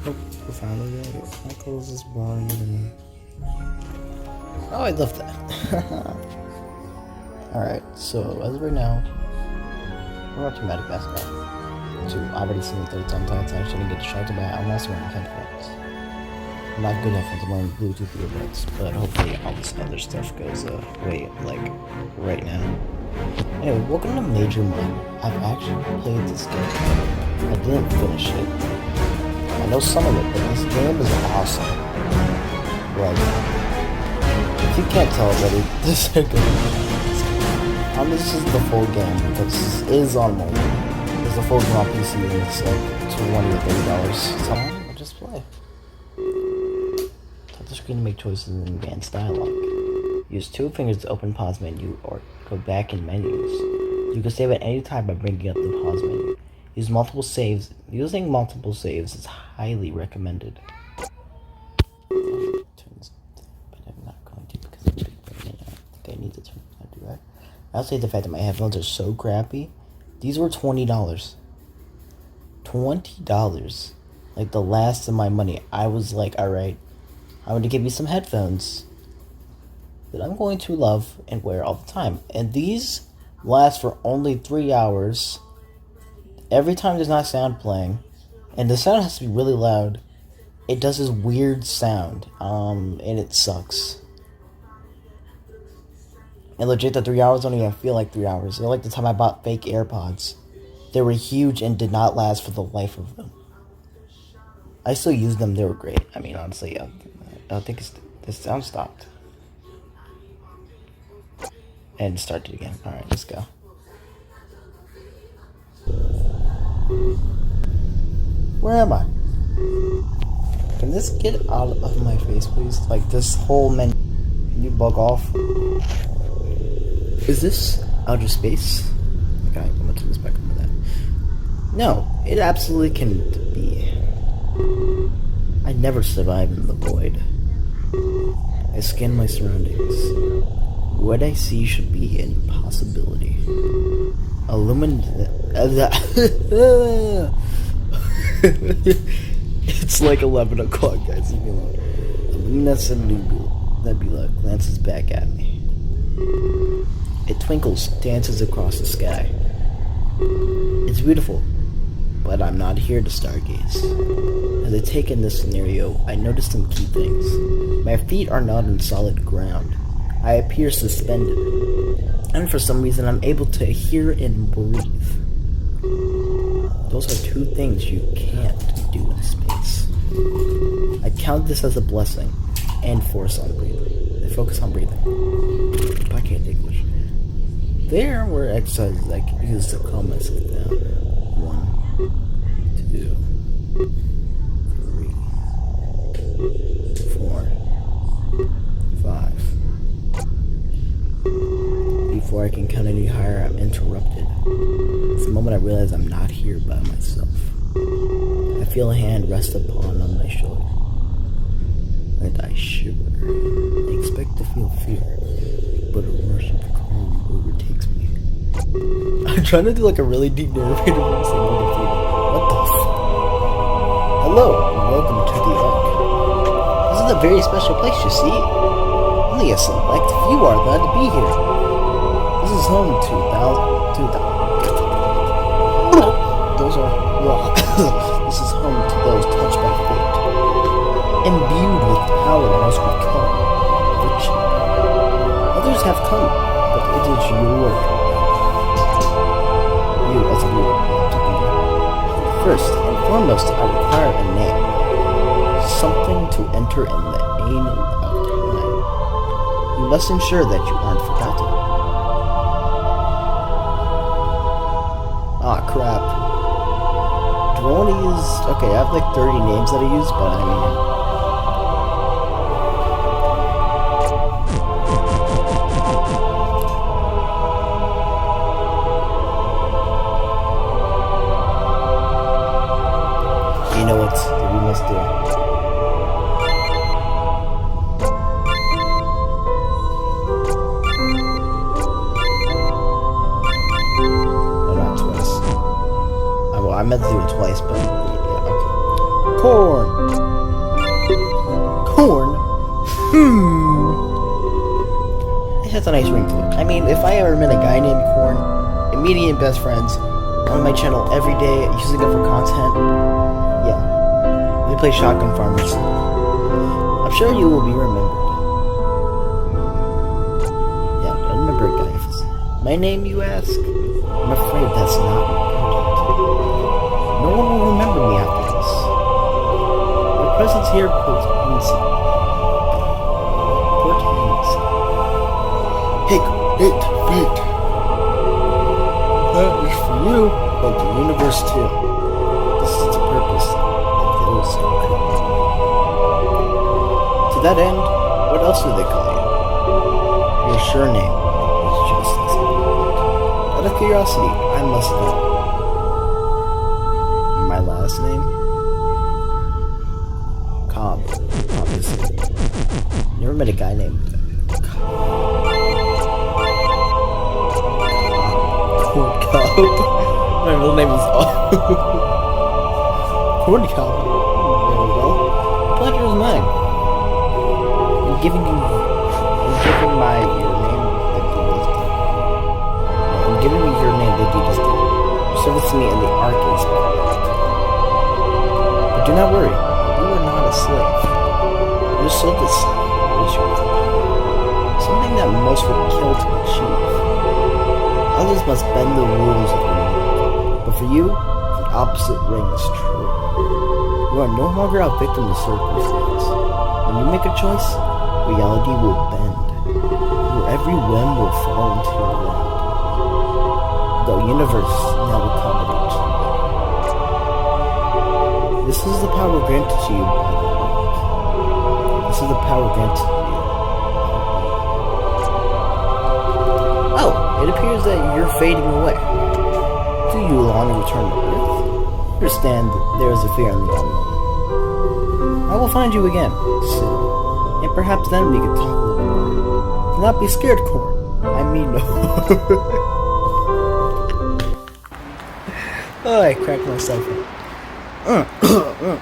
Oh, we're finally doing it. Knuckles is boring to me. Oh, I love that. Alright, so as of right now, we're watching Madagascar. So I've already seen it 30 times, I shouldn't get distracted by it unless we're in headphones. I'm not good enough at wearing Bluetooth earbuds, but hopefully all this other stuff goes away, like, right now. Anyway, welcome to Major Mine. I've actually played this game. I didn't finish it. I know some of it, but this game is awesome. Like, if you can't tell already, this is a good this is the full game, because it is on mobile. There's the full game on PC, and it's like $20 or $30. So I'll just play. Tap the screen to make choices in advanced dialogue. Use 2 fingers to open pause menu or go back in menus. You can save at any time by bringing up the pause menu. Use multiple saves. Using multiple saves is highly recommended. But I'm not going to because it's big brain. I think I need to do that. I'll say the fact that my headphones are so crappy. These were $20. $20. Like the last of my money. I was like, alright, I'm going to give you some headphones that I'm going to love and wear all the time. And these last for only 3 hours. Every time there's not sound playing, and the sound has to be really loud, it does this weird sound, and it sucks. And legit, the 3 hours don't even feel like 3 hours. They're like the time I bought fake AirPods. They were huge and did not last for the life of them. I still use them, they were great. I mean, honestly, I don't think the sound stopped. And started again. Alright, let's go. Where am I? Can this get out of my face, please? Like, this whole menu. Can you bug off? Is this outer space? Okay, I'm gonna turn this back on to that. No, it absolutely can be. I never survive in the void. I scan my surroundings. What I see should be an impossibility. It's like 11 o'clock, guys. Leave me alone. A luminescent nebula glances back at me. It twinkles, dances across the sky. It's beautiful, but I'm not here to stargaze. As I take in this scenario, I notice some key things. My feet are not on solid ground. I appear suspended, and for some reason I'm able to hear and breathe. Those are 2 things you can't do in space. I count this as a blessing and focus on breathing. I can't English. There were exercises I could use to calm myself down. 1, 2, 3, 4, 5. Before I can count any higher, I'm interrupted. It's the moment I realize I'm not here by myself. I feel a hand rest on my shoulder, and I shiver. I expect to feel fear, but a rush of calm overtakes me. I'm trying to do like a really deep narrator voice. What the f? Hello, and welcome to the Ark. This is a very special place, you see. Only a select few are glad to be here. This is home to this is home to those touched by fate, imbued with power as we come. Others have come, but it is your you as a leader to be. First and foremost, I require a name, something to enter in the annal of time. You must ensure that you aren't forgotten. Ah, crap. Dronies. Okay, I have like 30 names that I use, but I mean. You know what we must do. I meant to do it twice, but yeah, okay. Corn. Corn? It has a nice ring to it. I mean, if I ever met a guy named Corn, immediate best friends, on my channel every day, using it for content, yeah. We play Shotgun Farmers. I'm sure you will be remembered. Yeah, I remember it, guys. My name, you ask? I'm afraid that's not important. No one will remember me after this. My presence here portends. Fate. That is for you, but the universe too. This is the purpose of those who create. To that end, what else do they call you? Your sure name is just as important. Out of curiosity, I must know. My last name? Cobb, obviously. Never met a guy named Corn Cob. My real name is Corn Cob. Very well. The pleasure is mine. I'm giving my your name that you just did. I'm giving you your name that you just did. Service to me in the Ark is perfect. But do not worry, you are not a slave. Your soul is something that most would kill to achieve. Others must bend the rules of the world. But for you, the opposite ring is true. You are no longer a victim of circumstance. When you make a choice, reality will bend. Your every whim will fall into your lap. The universe now accommodates you. This is the power granted to you by the Lord. This is the power granted to you. Oh, it appears that you're fading away. Do you long to return to Earth? Understand that there is a fear in the unknown. I will find you again, soon. And perhaps then we can talk a little more. Do not be scared, Corn. I mean no. Oh, I cracked myself up.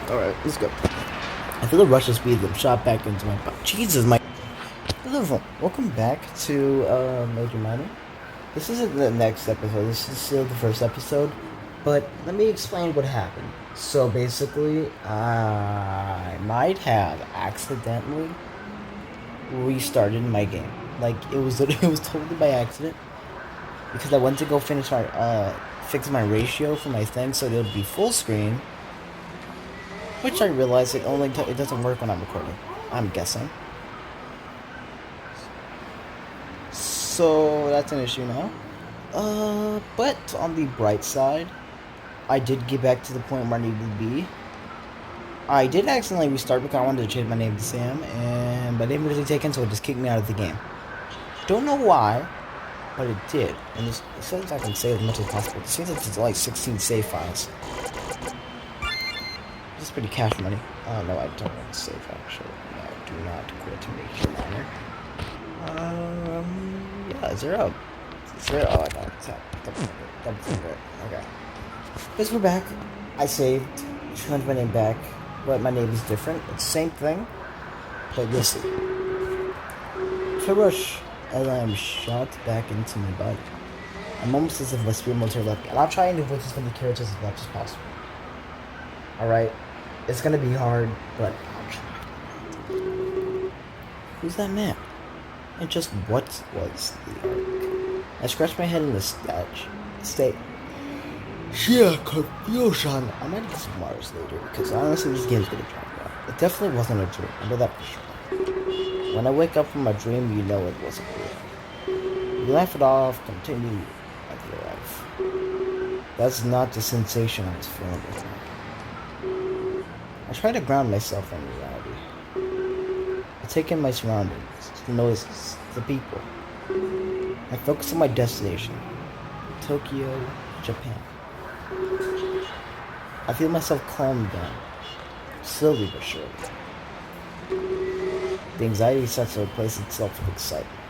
Alright, let's go. I feel the rush of speed that shot back into my body. Jesus, my... Hello, everyone. Welcome back to Major Minor. This isn't the next episode. This is still the first episode. But let me explain what happened. So basically, I might have accidentally restarted my game. Like, it was totally by accident. Because I went to go finish my, fix my ratio for my thing so it would be full screen. Which I realized it doesn't work when I'm recording. I'm guessing. So that's an issue now. But on the bright side, I did get back to the point where I needed to be. I did accidentally restart because I wanted to change my name to Sam, and my name wasn't taken, so it just kicked me out of the game. Don't know why, but it did. And it says I can save as much as possible. It seems like it's like 16 save files. This is pretty cash money. Oh no, I don't want to save actually. No, do not quit to make your minor. Yeah, 0. 0. Oh, I got it. Double finger. Okay. Guess we're back. I saved. Changed my name back, but my name is different. It's the same thing, but you'll see. So rush as I am shot back into my body. I'm almost as if my spirit motor left me, and I'll try and avoid as many characters as much as possible. Alright? It's gonna be hard, but I'll try. Who's that man? And just what was the arc? I scratched my head in the state. Yeah, confusion. I might get some Mars later, because honestly this game's gonna drop me out. It definitely wasn't a dream, I know that for sure. When I wake up from my dream, you know it wasn't real. You laugh it off, continue with your life. That's not the sensation I was feeling right now. I try to ground myself in reality. I take in my surroundings, the noises, the people. I focus on my destination, Tokyo, Japan. I feel myself calm down, slowly but surely. The anxiety starts to replace itself with excitement.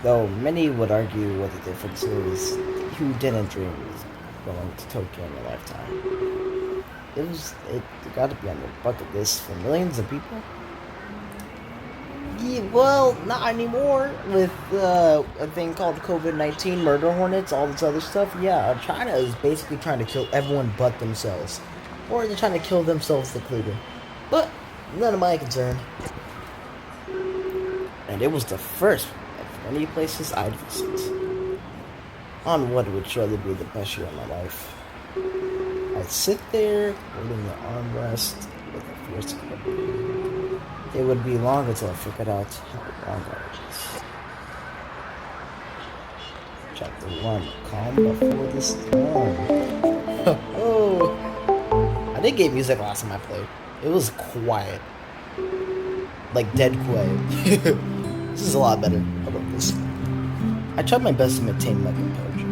Though many would argue what the difference is, who didn't dream of going to Tokyo in their lifetime. it got to be on the bucket list for millions of people. Yeah, well, not anymore with a thing called COVID-19, murder hornets, all this other stuff. Yeah, China is basically trying to kill everyone but themselves, or they're trying to kill themselves included. But none of my concern. And it was the first of many places I'd visit. On what would surely be the best year of my life. I'd sit there, holding the armrest with a fierce grip. It would be long until I figured out how long I was. Chapter 1. Calm before the storm. Oh, I did get music last time I played. It was quiet. Like dead quiet. This is a lot better. How about this? I tried my best to maintain my composure.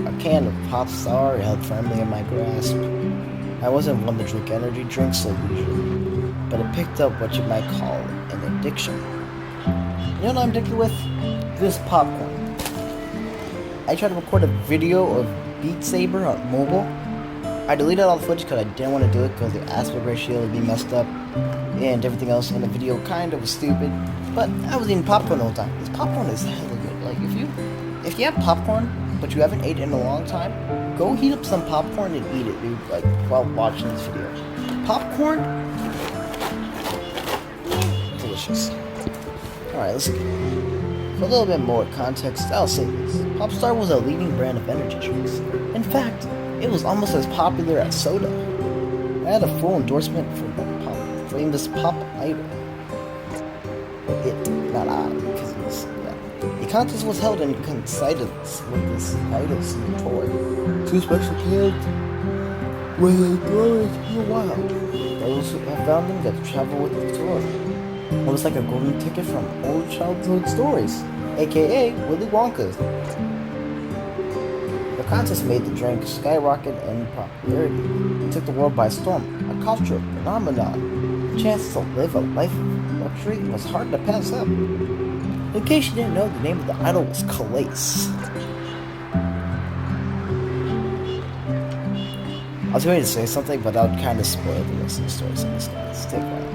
A can of Pop Star held firmly in my grasp. I wasn't one to drink energy drinks so leisurely, but it picked up what you might call an addiction. You know what I'm addicted with? This popcorn. I tried to record a video of Beat Saber on mobile. I deleted all the footage because I didn't want to do it because the aspect ratio would be messed up and everything else in the video kind of was stupid. But I was eating popcorn all the time. This popcorn is hella good. Like if you have popcorn but you haven't ate it in a long time, go heat up some popcorn and eat it, dude. Like while watching this video. Popcorn, delicious. All right, let's get. For a little bit more context, I'll say this. Popstar was a leading brand of energy drinks. In fact, it was almost as popular as soda. I had a full endorsement for the famous Pop Idol. It, not I, because it was, yeah. The contest was held and coincided with this idol's new tour. 2 special kids were going to the wild. Those who have found them get to travel with the tour. It was like a golden ticket from old childhood stories, aka Willy Wonka. The contest made the drink skyrocket in popularity. It took the world by storm, a cultural phenomenon. The chance to live a life of luxury was hard to pass up. In case you didn't know, the name of the idol was Calais. I was going to say something, but that would kind of spoil the rest of the story, so I'm just going to stick with it.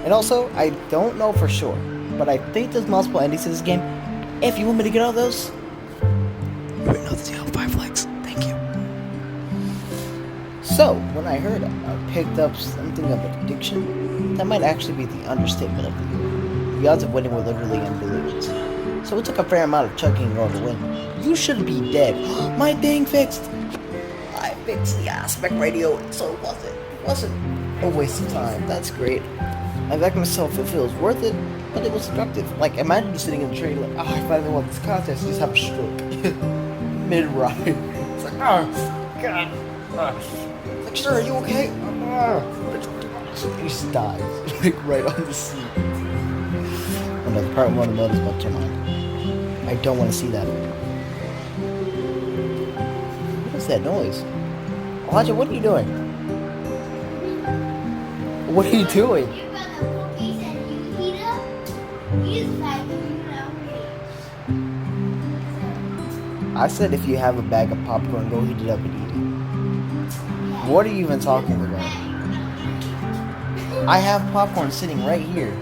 And also, I don't know for sure, but I think there's multiple endings to this game. If you want me to get all those, you would know the L5 likes. Thank you. So, when I heard I picked up something of addiction, that might actually be the understatement of the year. The odds of winning were literally in billions. So it took a fair amount of chugging in order to win. You should be dead. My thing fixed. I fixed the aspect radio, so it wasn't a waste of time. That's great. I backed myself, it feels worth it, but it was destructive. Like, imagine you sitting in the train like, I finally won this contest, you just have a stroke. Mid-ride. It's like, oh, God. It's like, sir, are you okay? He just dies, like, right on the seat. Oh no, the part one of the mode is about to mind. I don't want to see that. What is that noise? Elijah, what are you doing? What are you doing? I said if you have a bag of popcorn, go heat it up and eat it. What are you even talking about? I have popcorn sitting right here.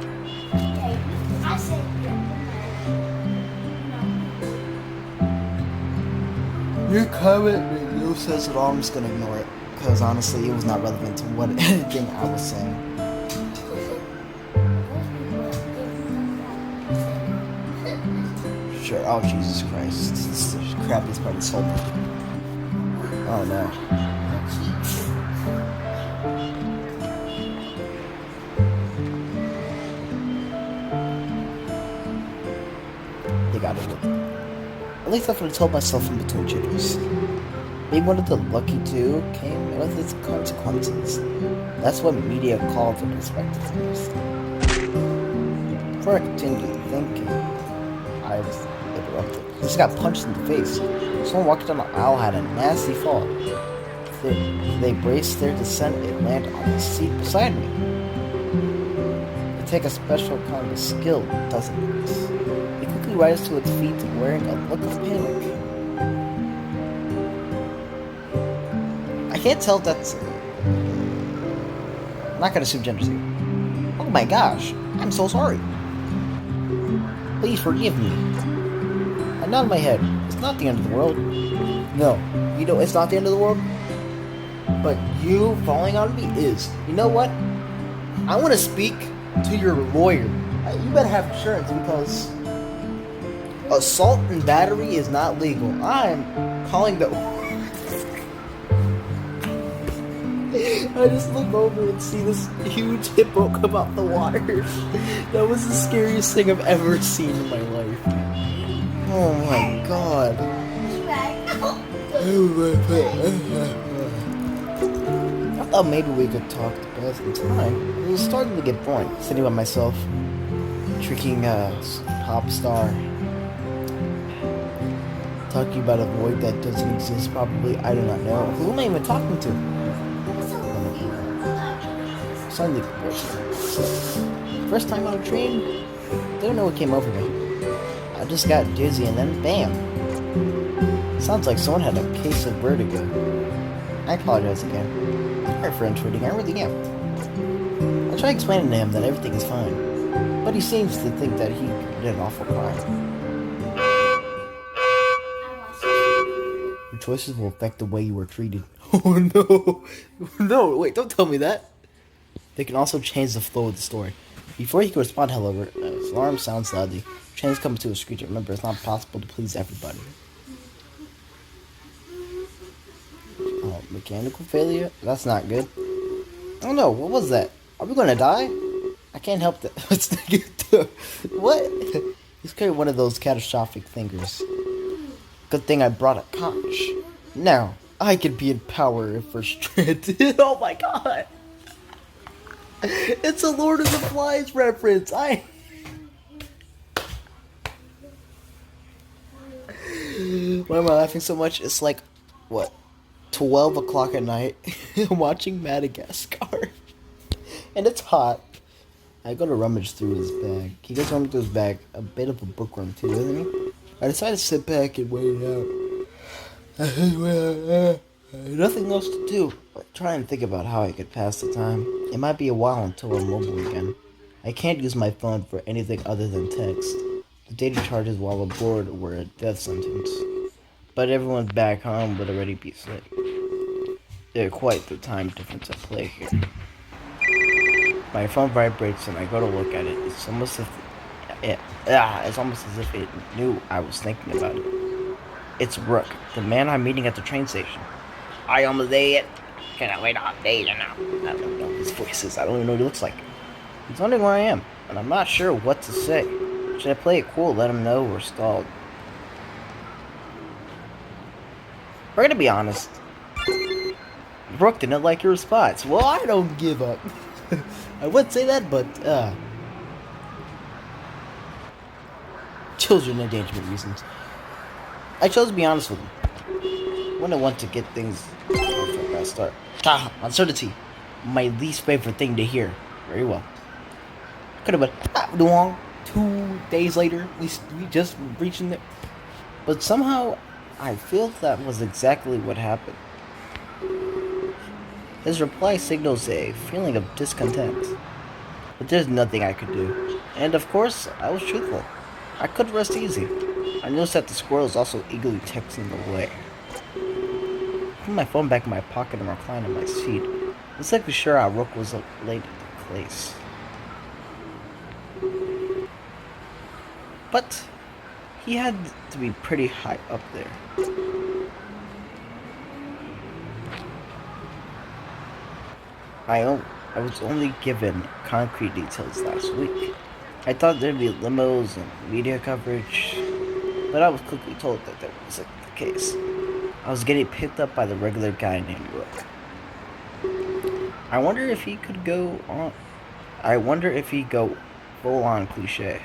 Your comment video says it all, I'm just gonna ignore it. Because honestly, it was not relevant to what anything I was saying. Sure. Oh, Jesus Christ. This is the crappiest part of this whole movie. Oh, no. They got it. At least that's what I told myself in between jitters. Being one of the lucky two came with its consequences. That's what media called the perspective things. Before I continued thinking, I was interrupted. I just got punched in the face. Someone walking down the aisle had a nasty fall. They braced their descent and landed on the seat beside me. It takes a special kind of skill, doesn't it? He quickly rises to its feet, wearing a look of panic. I can't tell if that's I'm not gonna assume genders here. Oh my gosh, I'm so sorry. Please forgive me. I nod my head. It's not the end of the world. No, it's not the end of the world. But you falling on me is. You know what? I want to speak to your lawyer. You better have insurance because assault and battery is not legal. I'm calling the. I just look over and see this huge hippo come out the water. That was the scariest thing I've ever seen in my life. Oh my god. I thought maybe we could talk to pass the time. It was starting to get boring, sitting by myself, drinking a pop star, talking about a void that doesn't exist probably. I do not know. Who am I even talking to? Suddenly, first time on a train, don't know what came over me. I just got dizzy and then bam. Sounds like someone had a case of vertigo. I apologize again. Sorry for intruding, I really am. I try explaining to him that everything is fine, but he seems to think that he did an awful crime. Your choices will affect the way you were treated. Oh no! No, wait, don't tell me that! They can also change the flow of the story. Before he could respond, however, his alarm sounds loudly. Trains come to a screech. Remember, it's not possible to please everybody. Oh, mechanical failure? That's not good. Oh no, what was that? Are we gonna die? I can't help that. What? He's carrying one of those catastrophic thinkers. Good thing I brought a conch. Now, I can be in power if we're stranded. Oh my god! It's a Lord of the Flies reference. Why am I laughing so much? It's like, what, 12 o'clock at night, watching Madagascar, and it's hot. I go to rummage through his bag. He goes rummage through his bag, a bit of a bookworm too, isn't he? I decide to sit back and wait it out. Nothing else to do. Try and think about how I could pass the time. It might be a while until I'm mobile again. I can't use my phone for anything other than text. The data charges while aboard were a death sentence. But everyone's back home would already be asleep. There's quite the time difference at play here. My phone vibrates and I go to look at it. It's almost as if it knew I was thinking about it. It's Rook, the man I'm meeting at the train station. I almost there yet. Cannot wait all day now. I don't know his voices. I don't even know what he looks like. He's wondering where I am, and I'm not sure what to say. Should I play it cool, let him know we're stalled? We're gonna be honest. Brooke didn't like your response. Well, I don't give up. I would say that, but, children endangerment reasons. I chose to be honest with him. When I want to get things off a start. Uncertainty. My least favorite thing to hear. Very well. Could have been not long. 2 days later, we just reaching there. But somehow, I feel that was exactly what happened. His reply signals a feeling of discontent. But there's nothing I could do. And of course, I was truthful. I could rest easy. I noticed that the squirrel is also eagerly texting away. I put my phone back in my pocket and reclined on my seat. It's like for sure our Rook was late at the place. But he had to be pretty high up there. I was only given concrete details last week. I thought there'd be limos and media coverage, but I was quickly told that that wasn't the case. I was getting picked up by the regular guy named Rook. I wonder if he go full on cliche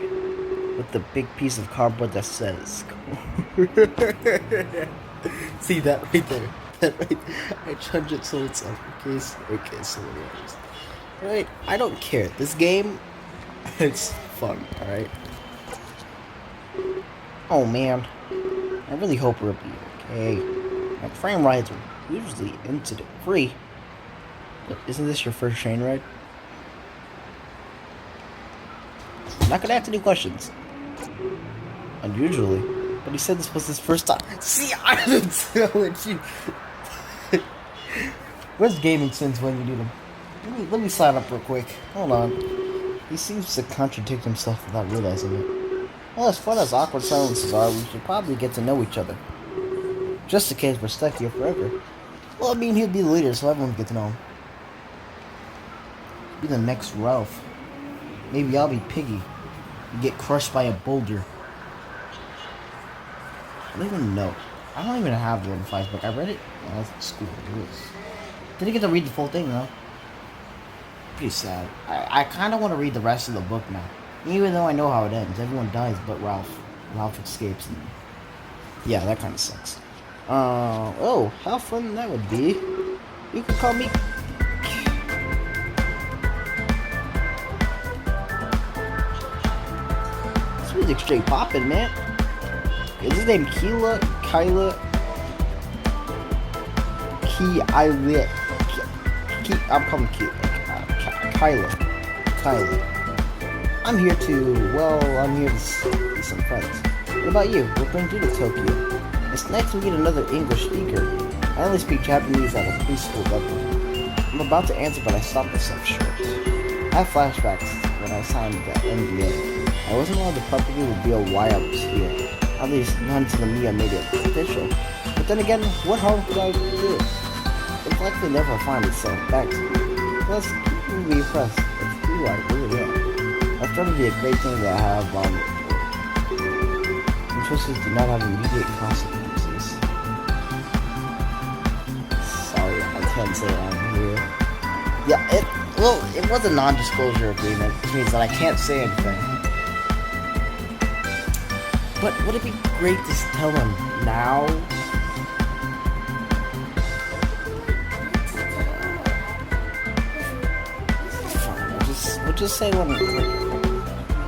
with the big piece of cardboard that says see that right there. That right there. I charge it so it's uppercase. Okay, so anyways. Alright, I don't care. This game, it's fun, alright? Oh man. I really hope we'll be okay. My train rides are usually incident free. But isn't this your first train ride? I'm not gonna ask any questions. Unusually. But he said this was his first time. See, I didn't tell it you. Where's gaming sins when you need them? Let me sign up real quick. Hold on. He seems to contradict himself without realizing it. Well, as fun as awkward silences are, we should probably get to know each other. Just in case we're stuck here forever. Well, I mean, he'd be the leader, so everyone would get to know him. Be the next Ralph. Maybe I'll be Piggy. You get crushed by a boulder. I don't even know. I don't even have the Five book. I read it when I was in school. Didn't get to read the full thing though. Pretty sad. I kind of want to read the rest of the book now. Even though I know how it ends. Everyone dies but Ralph. Ralph escapes. And yeah, that kind of sucks. Oh, how fun that would be. You could call me... This music's straight poppin', man. Is his name Kyla? I'm calling Kyla. I'm here to see some friends. What about you? What brings you to Tokyo? It's nice to meet another English speaker. I only speak Japanese at a preschool level. I'm about to answer, but I stopped myself short. I have flashbacks when I signed the NDA. I wasn't allowed to publicly reveal why I was here. At least not until the media made it official. But then again, what harm could I do? It's likely never find itself back to me. Plus, you will be impressed. It's who I really am. I've tried to be a great thing that I have choices do not have immediate consequences. Sorry, I can't say I'm here. Yeah, it was a non-disclosure agreement, which means that I can't say anything. But would it be great to tell him now? Fine, we'll just say when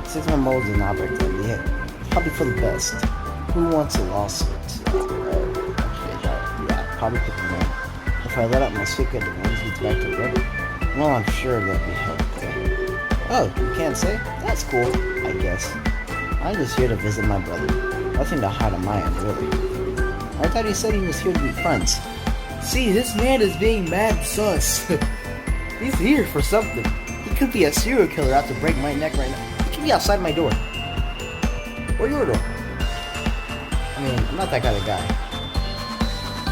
6 more molds in object at the end. Probably for the best. Who wants a lawsuit? Yeah, probably pick the one. If I let out my secret, the ones gets back to Reddit. Well, I'm sure that'd be helpful. Oh, you can't say? That's cool, I guess. I'm just here to visit my brother. Nothing to hide on my end, really. I thought he said he was here to be friends. See, this man is being mad sus. He's here for something. He could be a serial killer out to break my neck right now. He could be outside my door. Or your door. I mean, I'm not that kind of guy.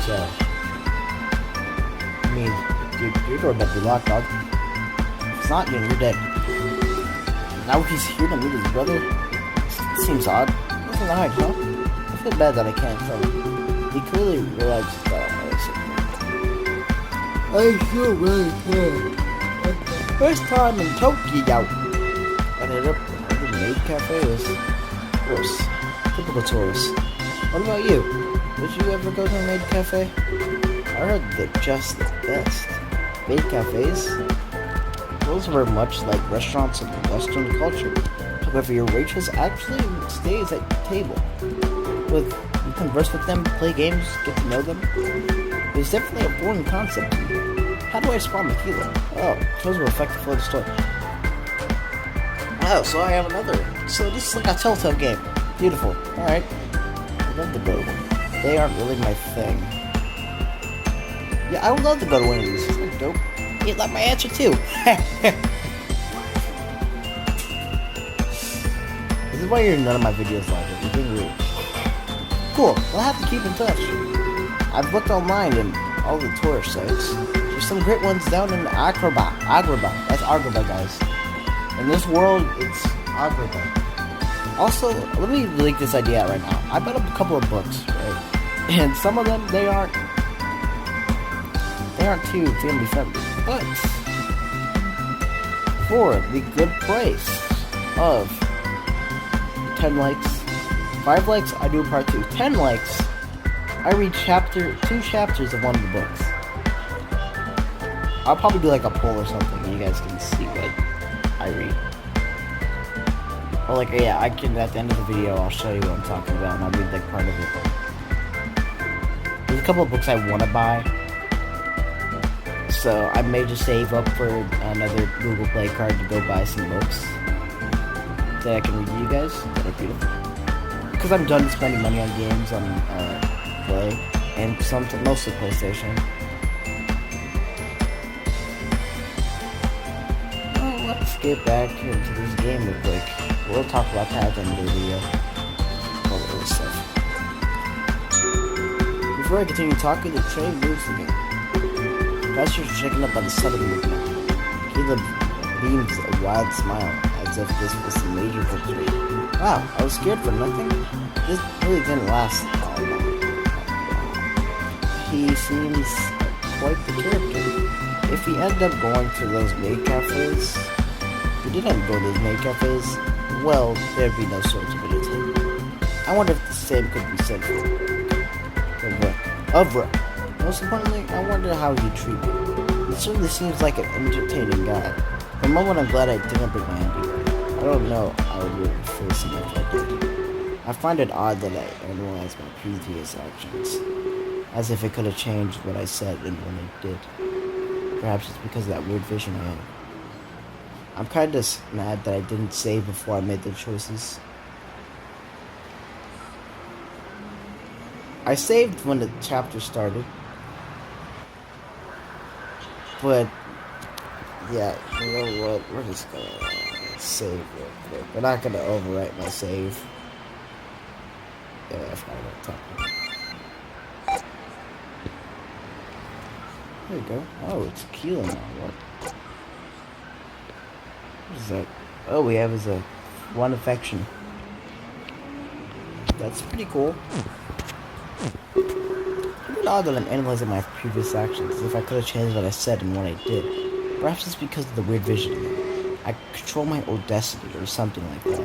So, I mean, your door better be locked, dog. If it's not, you're dead. Now he's here to meet his brother? Seems odd. Nothing to hide, huh? I feel bad that I can't tell him. He clearly realizes that I feel really bad. First time in Tokyo. I ended up at the maid cafes. Of course. Typical tourist. What about you? Did you ever go to a maid cafe? I heard they're just the best. Maid cafes? Those were much like restaurants of Western culture. However, your waitress actually stays at your table. You converse with them, play games, get to know them. It's definitely a foreign concept to me. How do I spawn the kilo? Oh, those will affect the flow of the story. Oh, so I have another. So this is like a Telltale game. Beautiful. Alright. I'd love to go to one. They aren't really my thing. Yeah, I would love to go to one of these. It's like dope. You'd like my answer too. This is why you're in none of my videos live. You're being weird. Cool. We'll have to keep in touch. I've looked online in all the tourist sites. There's some great ones down in Agrabah. That's Agrabah, guys. In this world, it's Agrabah. Also, let me leak this idea out right now. I bought a couple of books, right? And some of them, they aren't too family friendly. But for the good price of 10 likes, 5 likes, I do a part 2. 10 likes, I read 2 chapters of one of the books. I'll probably do like a poll or something, and you guys can see what I read. Or like, yeah, I can, at the end of the video, I'll show you what I'm talking about, and I'll read like part of it. There's a couple of books I want to buy. So I may just save up for another Google Play card to go buy some books. that I can read to you guys that are beautiful. Because I'm done spending money on games on Play and mostly PlayStation. Well, let's get back into this game real quick. We'll talk about that at the end of the video. All the other stuff. Before I continue talking, the train moves again. Passengers are shaken up by the sudden movement. Caleb beams a wild smile, as if this was a major victory. Wow, I was scared for nothing? This really didn't last all long. He seems quite the character. If he ended up going to those maid cafes, if he didn't go to those maid cafes, well, there'd be no sort of entertainment. I wonder if the same could be said for Uvra. Most importantly, I wonder how he treated me. He certainly seems like an entertaining guy. For a moment, I'm glad I didn't bring my underwear. I don't know I would feel so much I did. I find it odd that I analyzed my previous actions, as if it could have changed what I said and when it did. Perhaps it's because of that weird vision I had. I'm kind of mad that I didn't save before I made the choices. I saved when the chapter started, but yeah, you know what? We're just gonna save real quick. We're not gonna overwrite my save. Yeah, I forgot about talking. There you go. Oh, it's Keelan now. What is that? Oh, we have is a one affection. That's pretty cool. It's odd that I'm analyzing my previous actions, as if I could have changed what I said and what I did. Perhaps it's because of the weird vision. I control my own destiny, or something like that.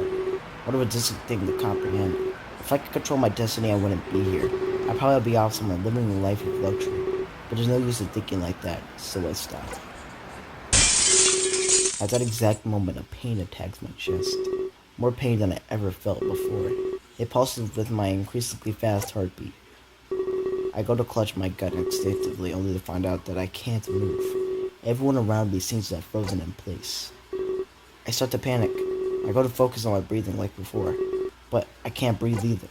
What a ridiculous thing to comprehend. If I could control my destiny, I wouldn't be here. I'd probably be off somewhere living a life of luxury. But there's no use in thinking like that, so I stop. At that exact moment, a pain attacks my chest. More pain than I ever felt before. It pulses with my increasingly fast heartbeat. I go to clutch my gut instinctively, only to find out that I can't move. Everyone around me seems to have frozen in place. I start to panic. I go to focus on my breathing like before, but I can't breathe either.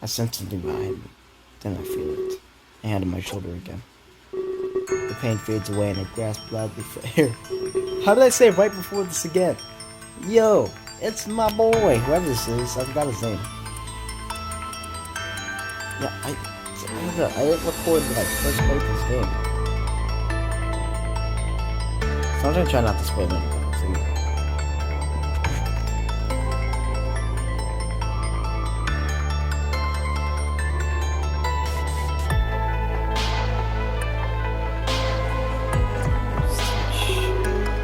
I sense something behind me. Then I feel it. A hand on my shoulder again. The pain fades away and I grasp loudly for air. How did I say right before this again? Yo, it's my boy, whoever this is. I forgot his name. Yeah, I didn't record when I first played this game. So I'm gonna try not to spoil anything.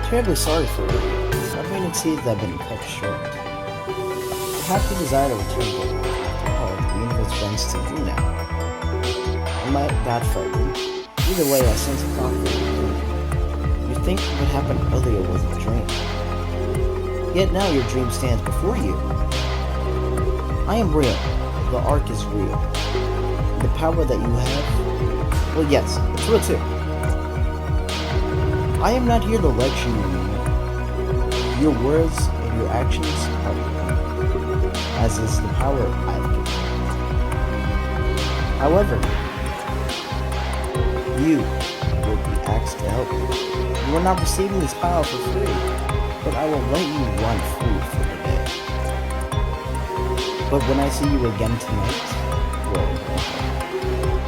Terribly sorry for you. My training seeds have been cut short. I have the desire to return to life. Oh, the universe bends to you now. Am I that frightened? Either way, I sense a conflict. You think what happened earlier was a dream. Yet now your dream stands before you. I am real. The arc is real. The power that you have, well, yes, it's real too. I am not here to lecture you. Your words and your actions are mine, as is the power I've given you. However, you will be asked to help me. You are not receiving this power for free, but I will let you run free for the day. But when I see you again tonight, well,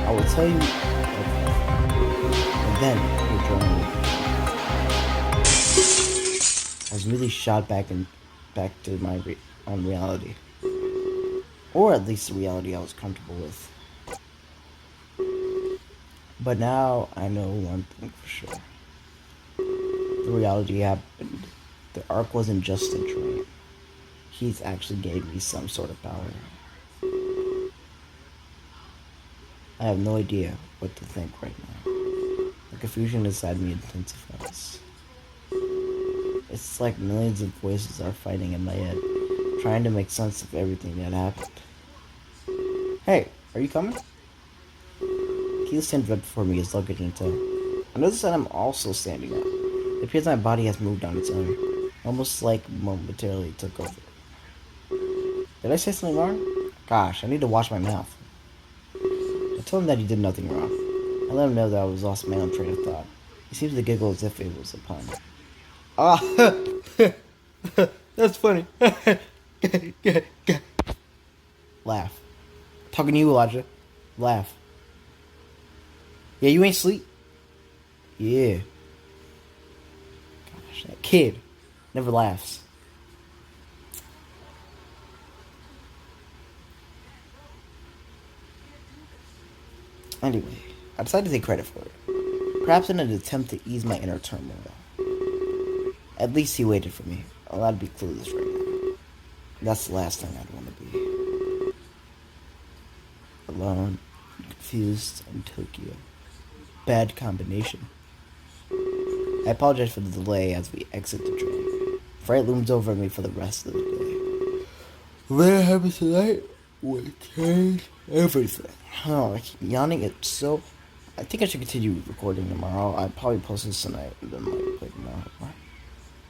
I will tell you everything, and then you'll join me. I was really shot back to my own reality, or at least the reality I was comfortable with. But now I know one thing for sure: the reality happened. The arc wasn't just a dream. He's actually gave me some sort of power. I have no idea what to think right now. The confusion inside me intensifies. It's like millions of voices are fighting in my head, trying to make sense of everything that happened. Hey, are you coming? Keith stands right before me, his luggage in tow. I notice that I'm also standing up. It appears my body has moved on its own. almost like momentarily took over. Did I say something wrong? Gosh, I need to wash my mouth. I told him that he did nothing wrong. I let him know that I was lost my own train of thought. He seemed to giggle as if it was a pun. Ah, that's funny. Laugh. Talking to you, Elijah. Laugh. Yeah, you ain't sleep? Yeah. Gosh, that kid never laughs. Anyway, I decided to take credit for it. Perhaps in an attempt to ease my inner turmoil. At least he waited for me. Allowed to be clueless right now. That's the last thing I'd want to be. Alone, confused, in Tokyo. Bad combination. I apologize for the delay as we exit the train. Fright looms over me for the rest of the day. What happens tonight will change everything. Oh, I keep yawning. It's so... I think I should continue recording tomorrow. I'd probably post this tonight and then play tomorrow.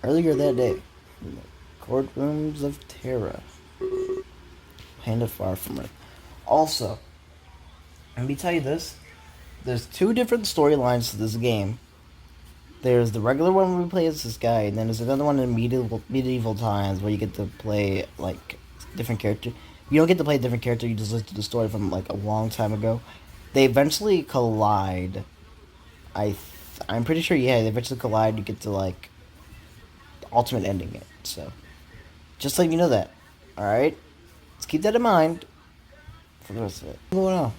Earlier that day, in the courtrooms of Terra. Panda far from Earth. Also, let me tell you this. There's two different storylines to this game. There's the regular one where we play as this guy, and then there's another one in medieval times where you get to play, like, different character. You don't get to play a different character, you just listen to the story from, like, a long time ago. They eventually collide. I'm pretty sure, yeah, they eventually collide, you get to, like, ultimate ending it, so. Just let you know that. Alright? Let's keep that in mind for the rest of it. What's going on?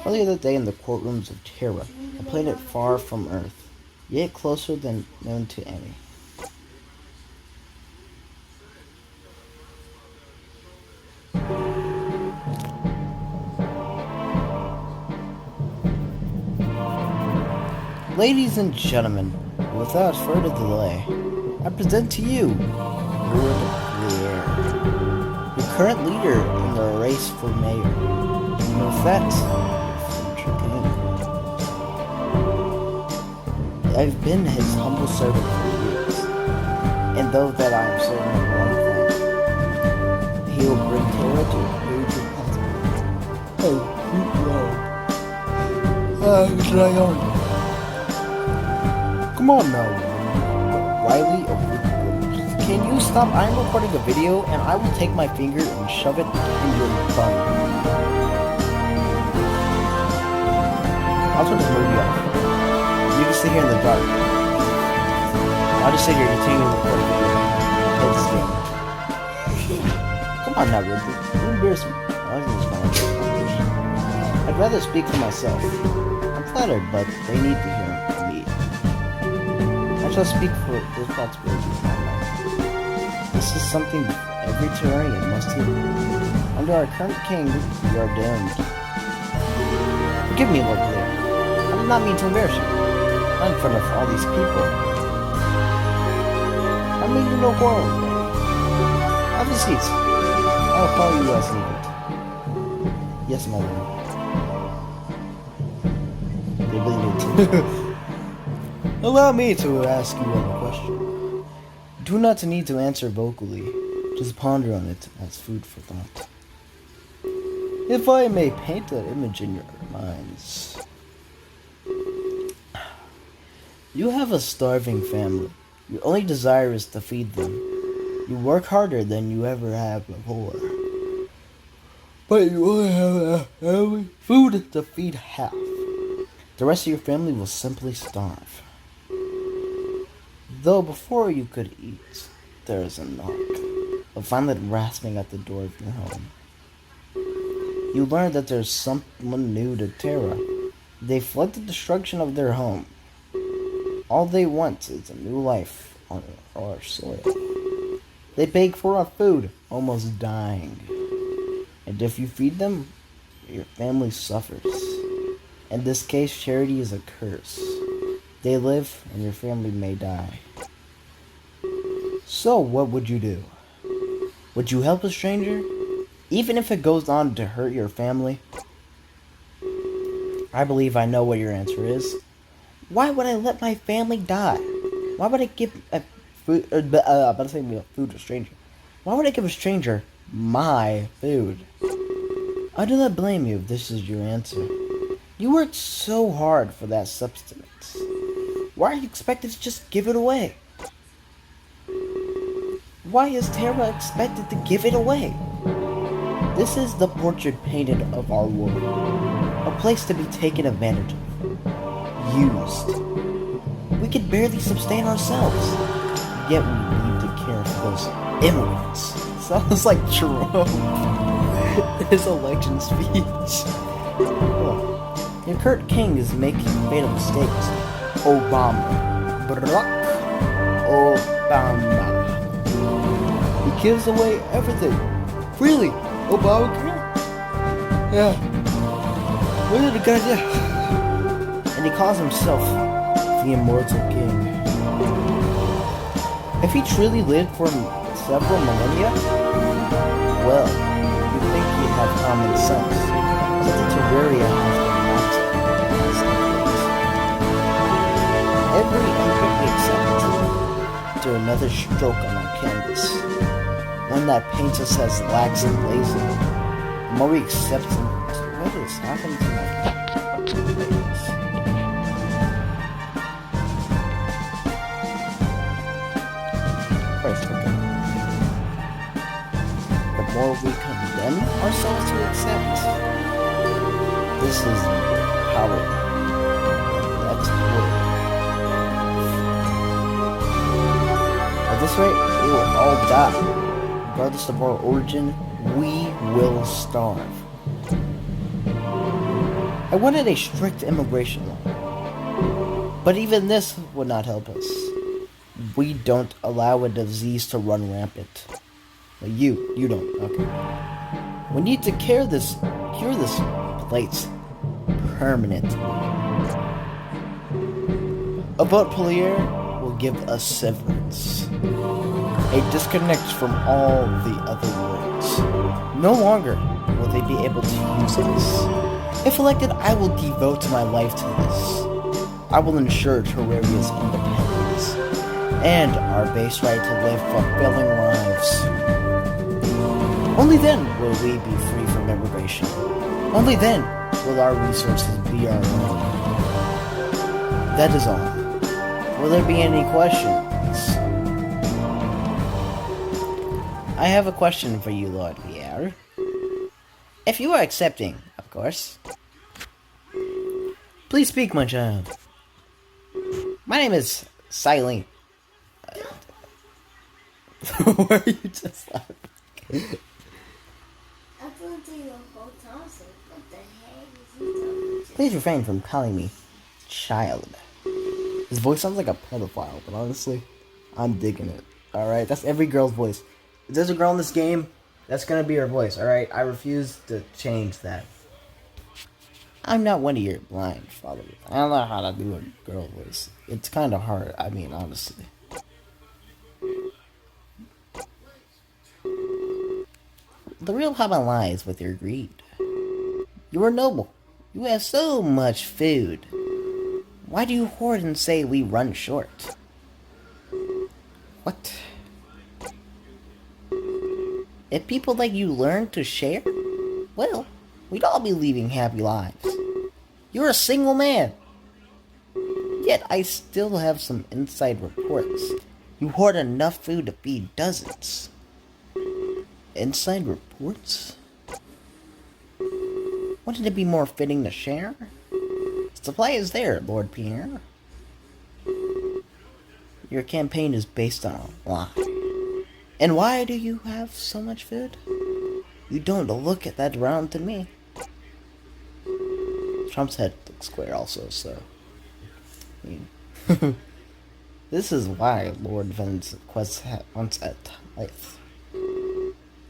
Earlier that day in the courtrooms of Terra, a planet far from Earth, yet closer than known to any. Ladies and gentlemen, without further delay, I present to you Lord Blair, your current leader in the race for mayor, and with that, your future king. I've been his humble servant for years, and though that I am certain of one thing, he will bring terror to a major possibility. Oh, good Lord. Come on now, Riley. Can you stop? I'm recording a video and I will take my finger and shove it in your bum. I'll turn this movie off. You can sit here in the dark. I'll just sit here and continue to record a video. Play this game. Come on now, Ridley. You embarrass me. I'd rather speak for myself. I'm flattered, but they need to hear me. I shall speak for responsibility of my life. This is something every Terrarian must hear. Under our current king, we are doomed. Forgive me, Lord Blair. I did not mean to embarrass you. Not in front of all these people. I mean you no quarrel. Have a seat. I'll call you as needed. Yes, my lord. They really need to. Allow me to ask you a question. Do not need to answer vocally. Just ponder on it as food for thought. If I may paint that image in your minds. You have a starving family. Your only desire is to feed them. You work harder than you ever have before. But you only have food to feed half. The rest of your family will simply starve. Though before you could eat, there is a knock, a violent rasping at the door of your home. You learn that there's someone new to Terra. They fled the destruction of their home. All they want is a new life on our soil. They beg for our food, almost dying. And if you feed them, your family suffers. In this case, charity is a curse. They live, and your family may die. So, what would you do? Would you help a stranger? Even if it goes on to hurt your family? I believe I know what your answer is. Why would I let my family die? Why would I give a food. I'm about to say meal, food to a stranger. Why would I give a stranger my food? I do not blame you if this is your answer. You worked so hard for that substance. Why are you expected to just give it away? Why is Terra expected to give it away? This is the portrait painted of our world. A place to be taken advantage of. Used. We can barely sustain ourselves. Yet we need to care for those immigrants. Sounds like Jerome. His election speech. Oh. Your Kurt King is making fatal mistakes. Obama. Barack Obama. He gives away everything. Freely. Obama. Yeah. What did the guy do? And he calls himself the Immortal King. If he truly lived for several millennia, well, you'd think he'd have common sense. But the Terraria has every immigrant we accept to another stroke on our canvas. One that paints us as lax and lazy. The more we accept him, what is happening to my face? Christ, okay. The more we condemn ourselves to accept, this is power. That's power. At this rate, we will all die. Regardless of our origin, we will starve. I wanted a strict immigration law, but even this would not help us. We don't allow a disease to run rampant. Well, you don't, okay. We need to cure this place permanently. A boat polier will give us severance. A disconnect from all the other worlds. No longer will they be able to use this. If elected, I will devote my life to this. I will ensure Terraria's independence and our base right to live fulfilling lives. Only then will we be free from immigration. Only then will our resources be our own. That is all. Will there be any questions? I have a question for you, Lord Pierre. If you are accepting, of course. Please speak, my child. My name is Silene. Why are you just laughing? I told you the whole time, so what the heck is he talking to? Please refrain from calling me child. His voice sounds like a pedophile, but honestly, I'm digging it. Alright, that's every girl's voice. If there's a girl in this game, that's gonna be her voice, alright? I refuse to change that. I'm not one of your blind followers. I don't know how to do a girl voice. It's kinda hard, I mean, honestly. The real problem lies with your greed. You are noble. You have so much food. Why do you hoard and say we run short? What? If people like you learn to share, well, we'd all be leading happy lives. You're a single man. Yet I still have some inside reports. You hoard enough food to feed dozens. Inside reports? Wouldn't it be more fitting to share? Supply is there, Lord Pierre. Your campaign is based on a lie. And why do you have so much food? You don't look at that round to me. Trump's head looks square also, so... I mean... This is why Lord Ven's quest wants a tithe.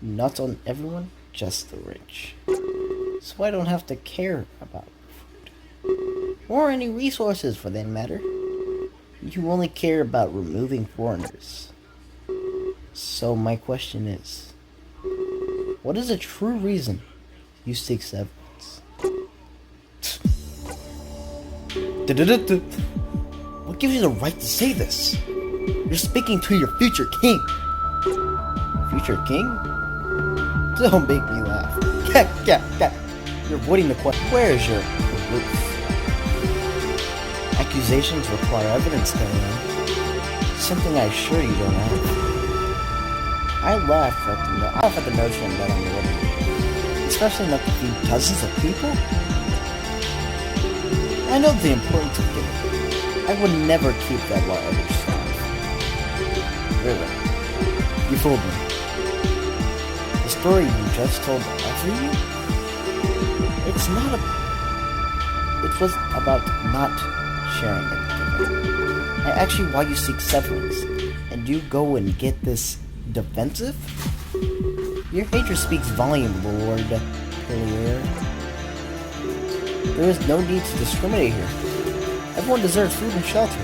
Not on everyone, just the rich. So I don't have to care about food. Or any resources for that matter. You only care about removing foreigners. So my question is, what is the true reason you seek severance? What gives you the right to say this? You're speaking to your future king. Future king? Don't make me laugh. You're avoiding the question. Where is your proof? Accusations require evidence, Diane. Something I assure you don't have. I laugh at the notion that I'm living, especially enough to feed dozens of people. I know the importance of giving. I would never keep that while others starve. Really, you fooled me. The story you just told after you, it was about not sharing and giving. And actually, why you seek severance, and you go and get this defensive? Your hatred speaks volume, Lord Hillier. There is no need to discriminate here. Everyone deserves food and shelter.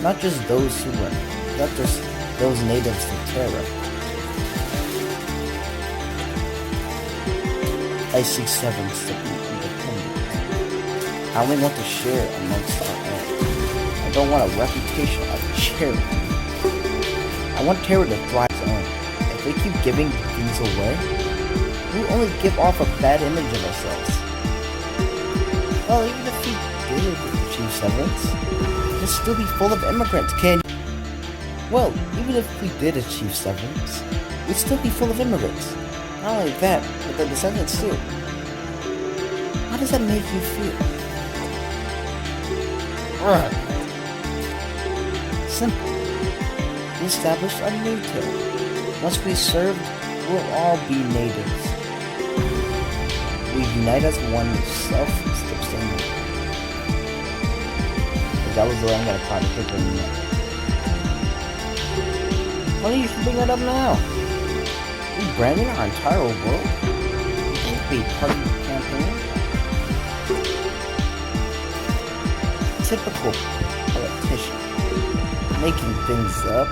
Not just those natives to Terra. I seek severance to be independent. I only want to share amongst our own. I don't want a reputation of charity. I want Terra to thrive on its own. If we keep giving things away, we'll only give off a bad image of ourselves. Well, even if we did achieve severance, we'll still be full of immigrants, Well, even if we did achieve severance, we'd still be full of immigrants. Not only that, but the descendants too. How does that make you feel? Simple. We establish a new Terra. Once we served, we'll all be natives. We unite as one self-sustaining. If that was the way I'm gonna probably pick them up. Why don't you bring that up now? We're branding our entire world? Can't be part of the campaign. Typical politician. Making things up.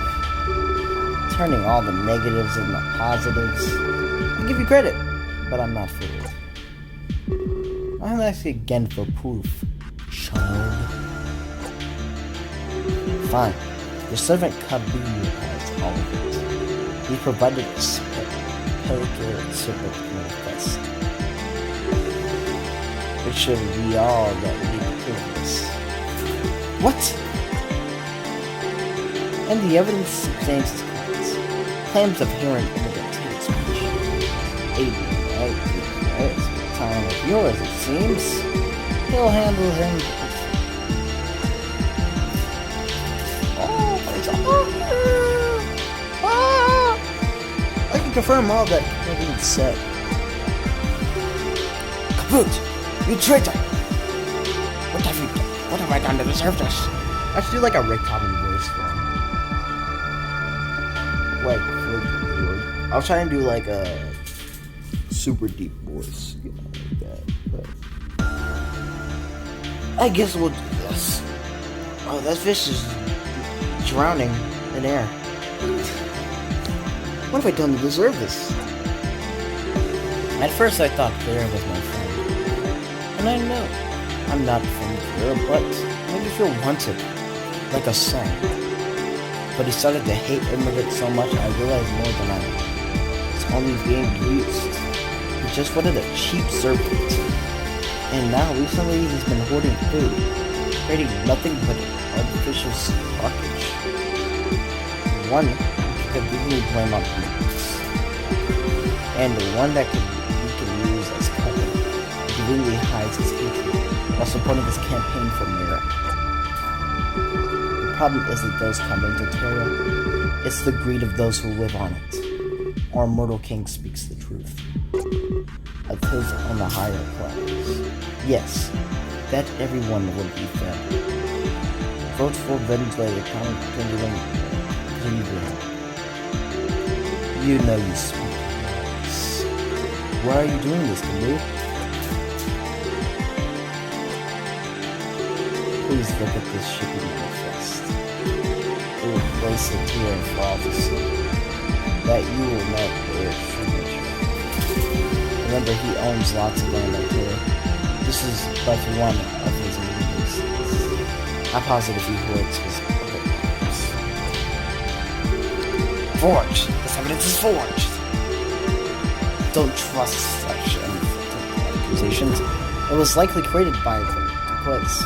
Turning all the negatives into positives. I give you credit, but I'm not fooled. I'm asking again for proof, child. Fine. Your servant Kabu has all of it. He provided a Pelican serpent manifest. It should be all that we need to prove this. What? And the evidence substantiates his claims. Claims of hearing immigrant hate speech. It's time of yours, it seems. He'll handle him. I can confirm all that Kevin said. Kaput! You traitor! What have I done to deserve this? I should do like a Rick Common voice for him. Like, I was trying to do like a super deep voice, you know, like that, but I guess we'll do this. Oh, that fish is drowning in air. What have I done to deserve this? At first I thought Clara was my friend. And I know I'm not from Clara, but I made me feel wanted, like a son. But he started to hate immigrants so much I realized more than I was only being used. He just wanted a cheap servant. And now recently he's been hoarding food, creating nothing but artificial stockage. One could legally blame on immigrants, and one that we can use as cover. He legally hides his hatred while supporting his campaign for merit. The problem isn't those coming to Terra, it's the greed of those who live on it. Our immortal king speaks the truth. Of his on the higher class. Yes, that everyone would be fed. Vote for Venezuela continuing. You know you speak words. Why are you doing this, Kabu? Please look at this shipping manifest. It will place it here for all to see. That you will not bear signature. Remember, he owns lots of land out here. This is but one of his means. I'm positive he hoards his other house. forged. This evidence is forged. Don't trust such accusations. It was likely created by the quiz.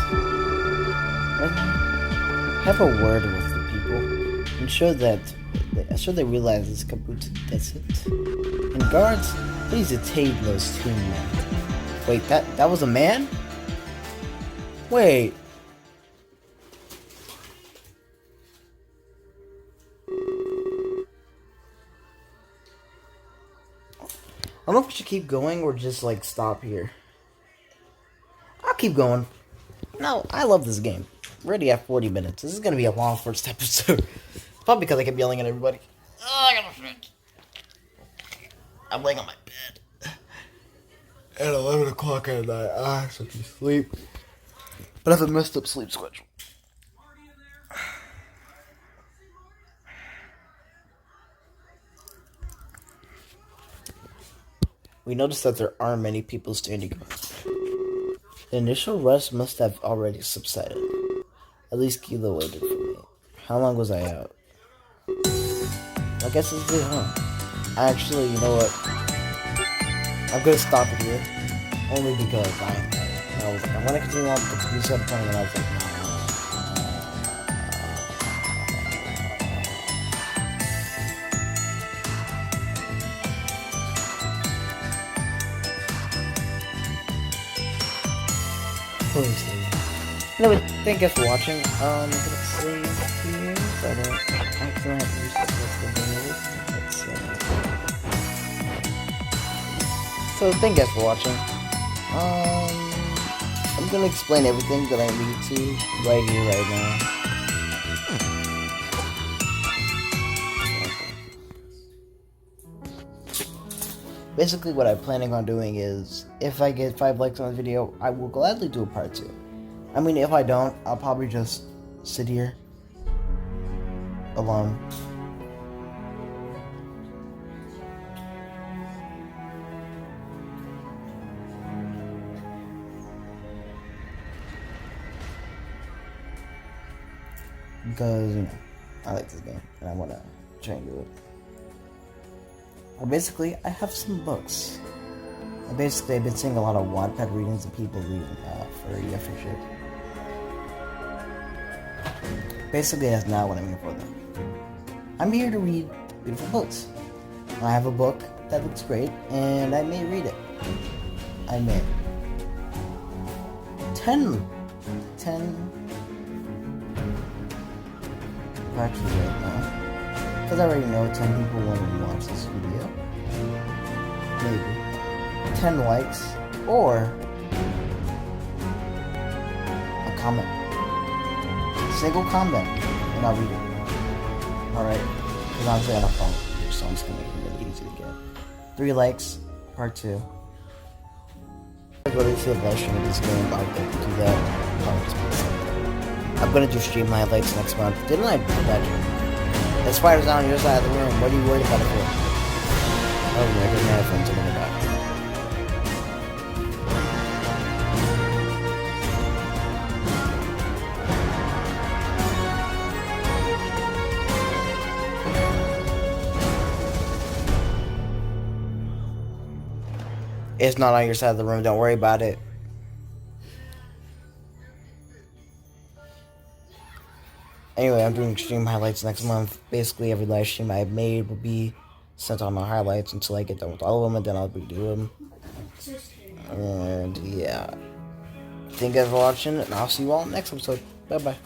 Have a word with the people. Ensure they realize it's kaput desert. And guards, please detain those 2 men. Wait, that was a man? Wait. I don't know if we should keep going or just like stop here. I'll keep going. No, I love this game. We're already at 40 minutes. This is gonna be a long first episode. Probably because I kept yelling at everybody. Oh, I gotta finish. I'm laying on my bed. At 11 o'clock at night. I should be asleep. But I have a messed up sleep schedule. We noticed that there aren't many people standing guard. The initial rush must have already subsided. At least Kilo waited for me. How long was I out? I guess it's it, huh? Actually, you know what? I'm gonna stop it here. Only because I was like, I want to continue on with the set playing, and I was like, anyway, thank you guys for watching. I'm gonna save here so I don't accidentally use the rest of the So thank you guys for watching. I'm gonna explain everything that I need to right here, right now. Basically, what I'm planning on doing is, if I get 5 likes on the video, I will gladly do a part 2. I mean, if I don't, I'll probably just sit here alone. Because, you know, I like this game and I want to try and do it. Basically, I have some books. I've been seeing a lot of Wattpad readings of people reading for shit. Basically, that's not what I'm here for, though. I'm here to read beautiful books. I have a book that looks great, and I may read it. I may. 10 actually right now. Because I already know 10 people want to watch this video. Maybe. 10 likes. Or a comment. Single comment. And I'll read it. Alright? Because obviously I don't follow here, so I'm just going to make it really easy to get. 3 likes. Part 2. If I go to the live stream of this game, I'll get to that. I'm gonna do stream highlights next month. Didn't I imagine? The spider's on your side of the room. What are you worried about it for? Oh, yeah, I didn't have friends in the back. It's not on your side of the room. Don't worry about it. Anyway, I'm doing stream highlights next month. Basically, every live stream I've made will be sent on my highlights until I get done with all of them, and then I'll redo them. And yeah. Thank you guys for watching, and I'll see you all next episode. Bye-bye.